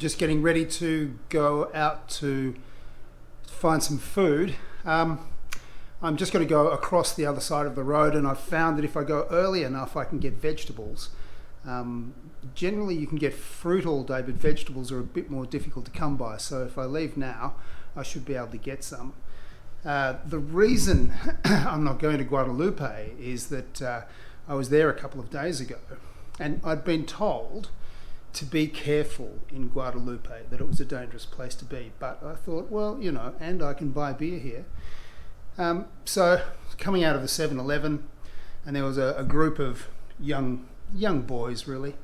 just getting ready to go out to find some food. I'm just going to go across the other side of the road, and I've found that if I go early enough I can get vegetables. Generally you can get fruit all day, but vegetables are a bit more difficult to come by, so if I leave now I should be able to get some. The reason I'm not going to Guadalupe is that I was there a couple of days ago and I'd been told to be careful in Guadalupe, that it was a dangerous place to be, but I thought, well, you know, and I can buy beer here. So coming out of the 7-Eleven, and there was a group of young boys really,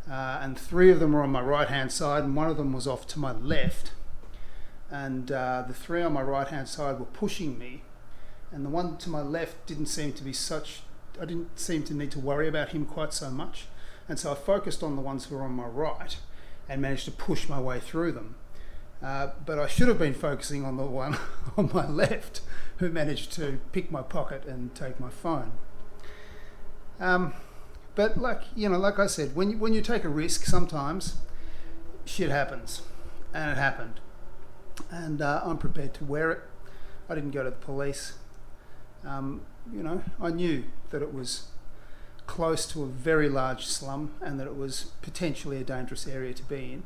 and 3 of them were on my right hand side and 1 of them was off to my left, and the 3 on my right hand side were pushing me, and the one to my left didn't seem to be I didn't seem to need to worry about him quite so much, and so I focused on the ones who were on my right and managed to push my way through them. But I should have been focusing on the one on my left who managed to pick my pocket and take my phone. But like I said, when you take a risk, sometimes shit happens, and it happened. And I'm prepared to wear it. I didn't go to the police. I knew that it was close to a very large slum and that it was potentially a dangerous area to be in.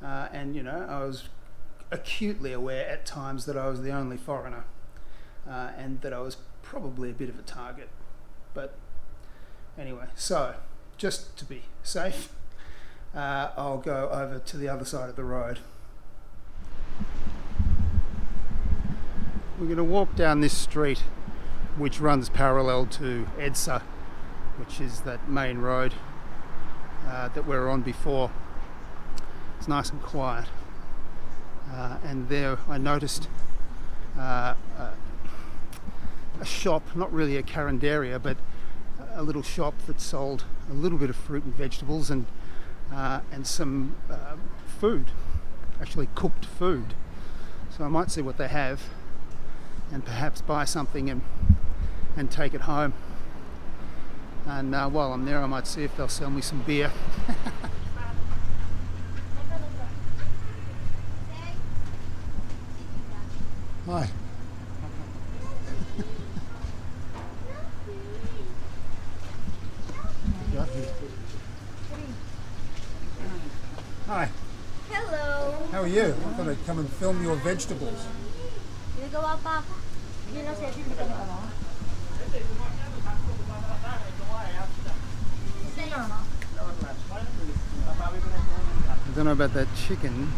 I was acutely aware at times that I was the only foreigner, and that I was probably a bit of a target. But anyway, so just to be safe, I'll go over to the other side of the road. We're going to walk down this street which runs parallel to EDSA, which is that main road that we were on before. It's nice and quiet, and there I noticed a shop, not really a carinderia, but a little shop that sold a little bit of fruit and vegetables and some food, actually cooked food. So I might see what they have and perhaps buy something and take it home. And while I'm there I might see if they'll sell me some beer. Hi. Hi. Hello. How are you? I thought I'd come and film your vegetables. Ginagawa pa ako. Hindi na siya, hindi ka na. I don't know about that chicken.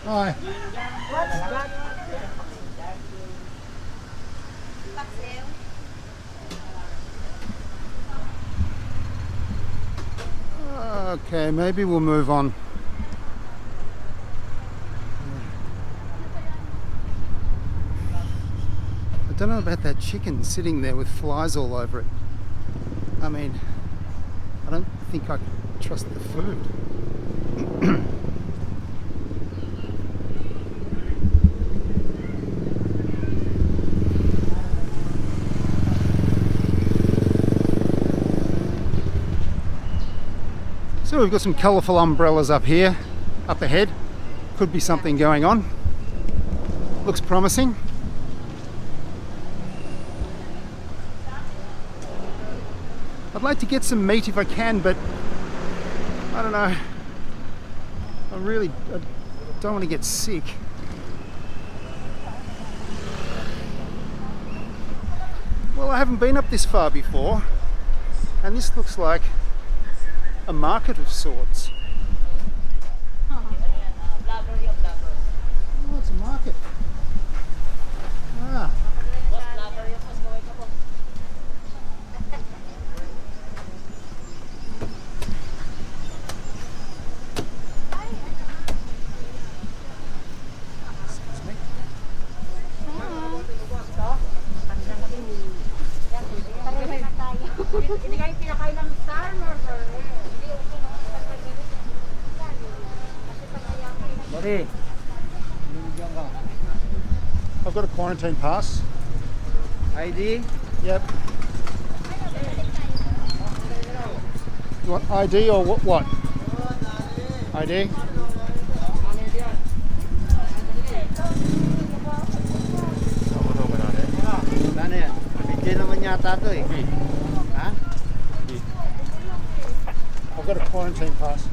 Hi. What's that? Okay, maybe we'll move on. I don't know about that chicken sitting there with flies all over it. I mean, I don't think I can trust the food. So we've got some colourful umbrellas up here, up ahead. Could be something going on. Looks promising. I'd like to get some meat if I can, but I don't know. I don't want to get sick. Well, I haven't been up this far before, and this looks like a market of sorts. Oh, it's a market. Ah. I've got a quarantine pass. ID? Yep. What, ID or what? ID? Ano yan? Hindi naman yata ito eh. Ha? I've got a quarantine pass.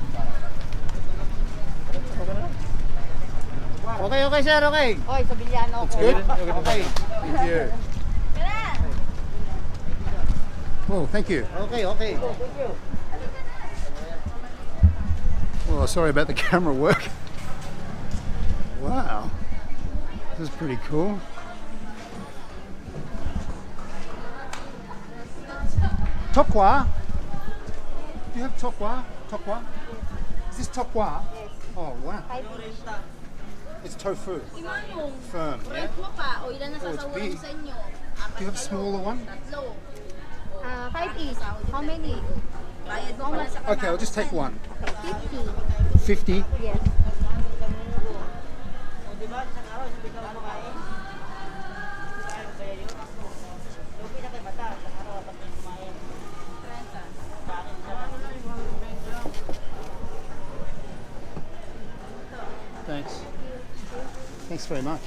Okay, sir, okay. Oy, sa Bilyano It's good? Okay. Thank you. Oh, thank you. Okay. Well, sorry about the camera work. Wow. This is pretty cool. Tokwa? Do you have tokwa? Tokwa? Is this tokwa? Yes. Oh, wow. 5 each. It's tofu. Imanong, Firm, yeah? break mo pa, o ilan na Oh, it's sasawaran big. mo sa inyo? Do you have a smaller one? Tatlo. 5 each. How many? Bayad mo pala sa Okay, I'll just take one. Okay, 50? 50. Yes. Thanks. Thanks very much.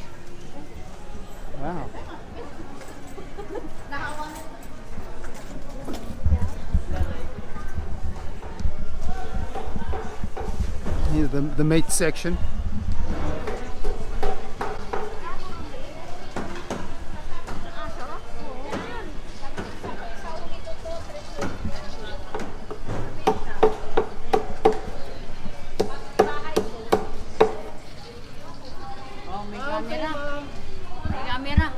Wow. Here's the meat section. Oh, may camera. May camera.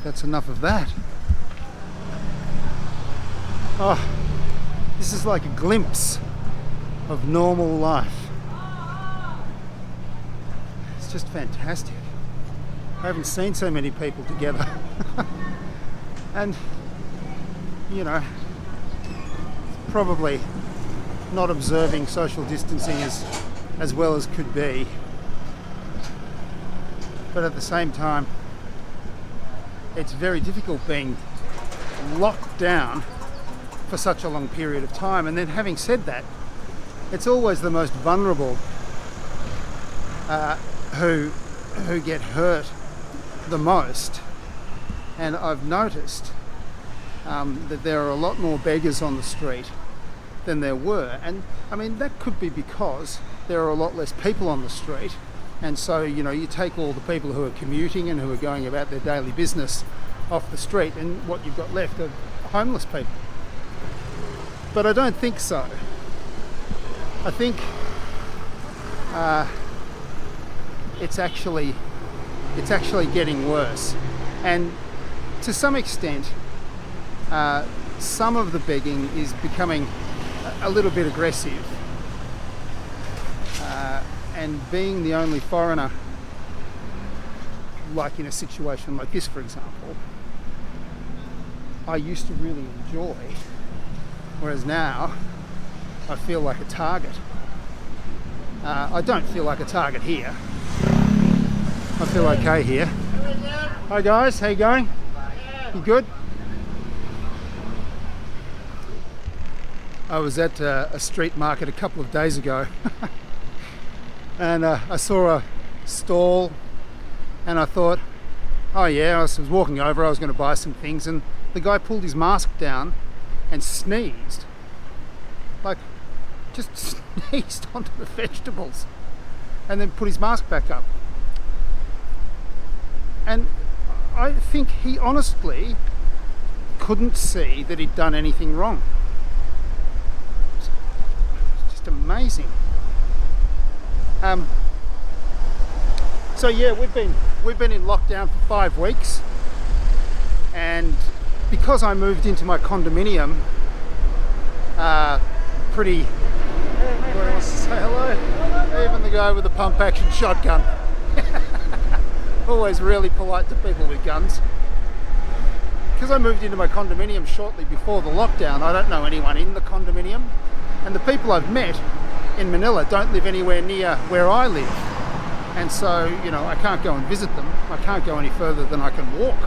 That's enough of that. Oh, this is like a glimpse of normal life. It's just fantastic. I haven't seen so many people together. And, you know, probably not observing social distancing as well as could be. But at the same time, it's very difficult being locked down for such a long period of time. And then having said that, it's always the most vulnerable who get hurt the most. And I've noticed that there are a lot more beggars on the street than there were. And I mean, that could be because there are a lot less people on the street. And so, you know, you take all the people who are commuting and who are going about their daily business off the street, and what you've got left are homeless people. But I don't think so. I think it's actually getting worse. And to some extent, some of the begging is becoming a little bit aggressive. And being the only foreigner, like in a situation like this, for example, I used to really enjoy, whereas now I feel like a target. I don't feel like a target here. I feel okay here. Hi guys, how you going? You good? I was at a street market a couple of days ago and I saw a stall and I thought, oh yeah, I was walking over, I was going to buy some things, and the guy pulled his mask down and sneezed. Like, just sneezed onto the vegetables and then put his mask back up. And I think he honestly couldn't see that he'd done anything wrong. It's just amazing. So yeah, we've been in lockdown for 5 weeks, and because I moved into my condominium pretty. Everybody wants to say hello. Even the guy with the pump action shotgun. Always really polite to people with guns. Because I moved into my condominium shortly before the lockdown, I don't know anyone in the condominium, and the people I've met in Manila don't live anywhere near where I live. And so, you know, I can't go and visit them. I can't go any further than I can walk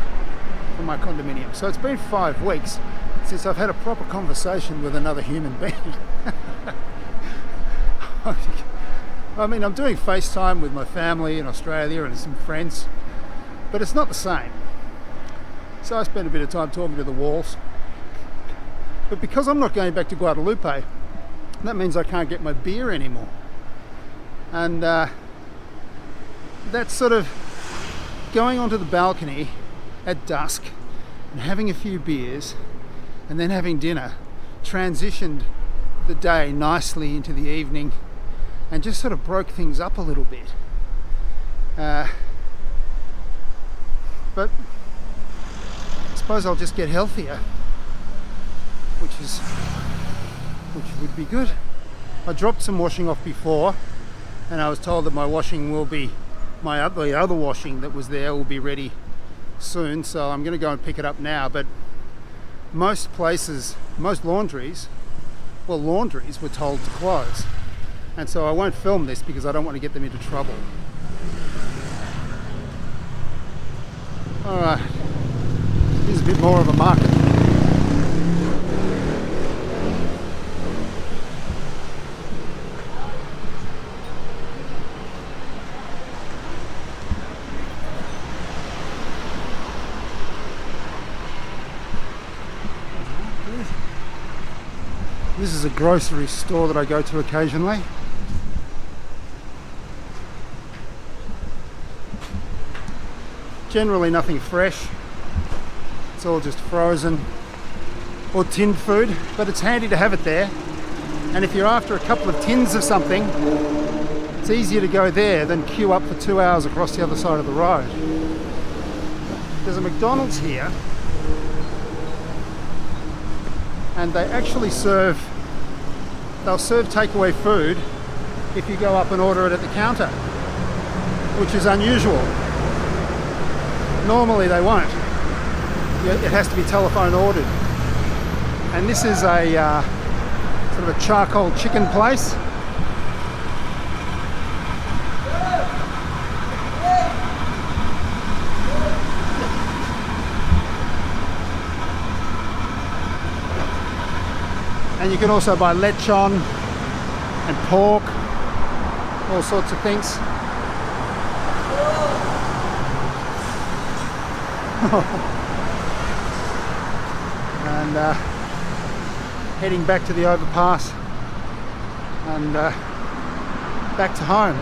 from my condominium. So it's been 5 weeks since I've had a proper conversation with another human being. I mean, I'm doing FaceTime with my family in Australia and some friends, but it's not the same. So I spend a bit of time talking to the walls. But because I'm not going back to Guadalupe, that means I can't get my beer anymore. And that's sort of going onto the balcony at dusk and having a few beers and then having dinner transitioned the day nicely into the evening and just sort of broke things up a little bit. But I suppose I'll just get healthier, which would be good. I dropped some washing off before, and I was told that my washing will be, the other washing that was there will be ready soon, so I'm going to go and pick it up now. But most places, most laundries were told to close, and so I won't film this because I don't want to get them into trouble. Alright, here's a bit more of a market. This is a grocery store that I go to occasionally. Generally nothing fresh. It's all just frozen or tinned food, but it's handy to have it there. And if you're after a couple of tins of something, it's easier to go there than queue up for 2 hours across the other side of the road. There's a McDonald's here, and they actually they'll serve takeaway food if you go up and order it at the counter, which is unusual. Normally they won't. It has to be telephone ordered. And this is a sort of a charcoal chicken place. And you can also buy lechon and pork, all sorts of things. And heading back to the overpass and back to home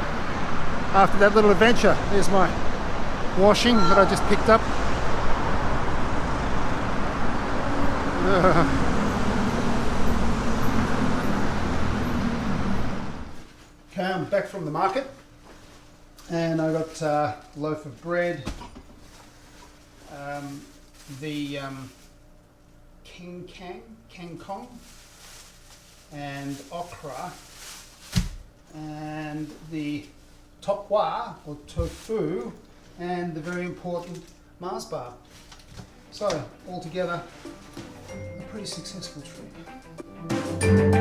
after that little adventure. There's my washing that I just picked up. Okay, I'm back from the market, and I got a loaf of bread, the King Kong, and okra, and the tokwa or tofu, and the very important Mars bar. So altogether, a pretty successful trip.